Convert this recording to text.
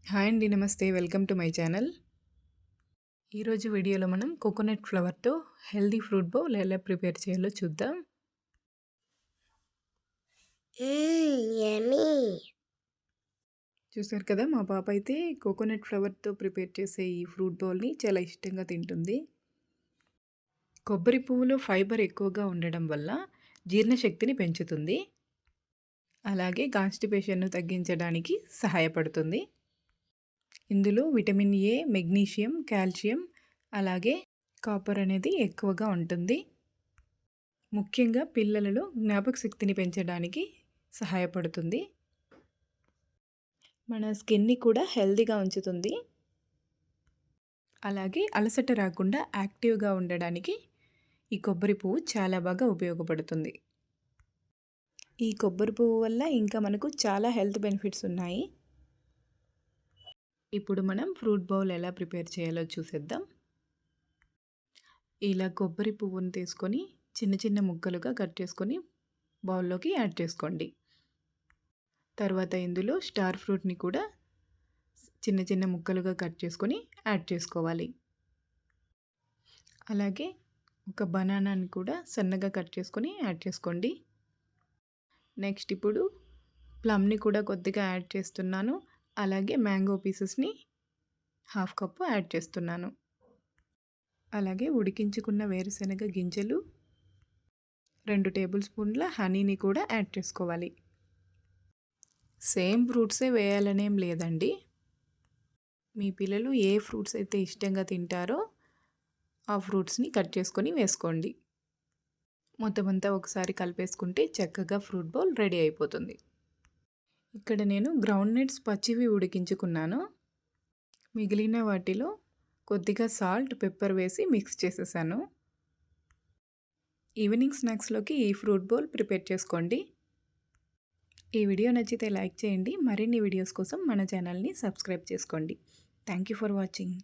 Hi అండి. నమస్తే. Welcome to my channel. ఈరోజు వీడియోలో మనం కోకోనట్ ఫ్లవర్‌తో హెల్తీ ఫ్రూట్ బౌల్ ఎలా ప్రిపేర్ చేయాలో చూద్దాం. యమ్మీ. చూసారు కదా! మా పాప అయితే కోకోనట్ ఫ్లవర్‌తో ప్రిపేర్ చేసే ఈ ఫ్రూట్ బౌల్‌ని చాలా ఇష్టంగా తింటుంది. కొబ్బరి పువ్వులో ఫైబర్ ఎక్కువగా ఉండడం వల్ల జీర్ణశక్తిని పెంచుతుంది. అలాగే కాన్‌స్టిపేషన్‌ను తగ్గించడానికి సహాయపడుతుంది. ఇందులో విటమిన్ ఏ, మెగ్నీషియం, కాల్షియం అలాగే కాపర్ అనేది ఎక్కువగా ఉంటుంది. ముఖ్యంగా పిల్లలలో జ్ఞాపకశక్తిని పెంచడానికి సహాయపడుతుంది. మన స్కిన్‌ని కూడా హెల్తీగా ఉంచుతుంది. అలాగే అలసట రాకుండా యాక్టివ్‌గా ఉండడానికి ఈ కొబ్బరి పువ్వు చాలా బాగా ఉపయోగపడుతుంది. ఈ కొబ్బరి పువ్వు వల్ల ఇంకా మనకు చాలా హెల్త్ బెనిఫిట్స్ ఉన్నాయి. ఇప్పుడు మనం ఫ్రూట్ బౌల్ ఎలా ప్రిపేర్ చేయాలో చూసేద్దాం. ఇలా కొబ్బరి పువ్వును తీసుకొని చిన్న చిన్న ముక్కలుగా కట్ చేసుకొని బౌల్లోకి యాడ్ చేసుకోండి. తర్వాత ఇందులో స్టార్ ఫ్రూట్‌ని కూడా చిన్న చిన్న ముక్కలుగా కట్ చేసుకొని యాడ్ చేసుకోవాలి. అలాగే ఒక బనానాని కూడా సన్నగా కట్ చేసుకొని యాడ్ చేసుకోండి. నెక్స్ట్ ఇప్పుడు ప్లమ్‌ని కూడా కొద్దిగా యాడ్ చేస్తున్నాను. అలాగే మ్యాంగో పీసెస్‌ని హాఫ్ కప్పు యాడ్ చేస్తున్నాను. అలాగే ఉడికించుకున్న వేరుశనగ గింజలు 2 టేబుల్ స్పూన్ల హనీని కూడా యాడ్ చేసుకోవాలి. సేమ్ ఫ్రూట్సే వేయాలనేం లేదండి. మీ పిల్లలు ఏ ఫ్రూట్స్ అయితే ఇష్టంగా తింటారో ఆ ఫ్రూట్స్‌ని కట్ చేసుకొని వేసుకోండి. మొత్తం అంతా ఒకసారి కలిపేసుకుంటే చక్కగా ఫ్రూట్ బౌల్ రెడీ అయిపోతుంది. ఇక్కడ నేను గ్రౌండ్ నట్స్ పచ్చివి ఉడికించుకున్నాను. మిగిలిన వాటిలో కొద్దిగా సాల్ట్, పెప్పర్ వేసి మిక్స్ చేసేసాను. ఈవినింగ్ స్నాక్స్‌లోకి ఈ ఫ్రూట్ బౌల్ ప్రిపేర్ చేసుకోండి. ఈ వీడియో నచ్చితే లైక్ చేయండి. మరిన్ని వీడియోస్ కోసం మన ఛానల్‌ని సబ్స్క్రైబ్ చేసుకోండి. Thank you for watching.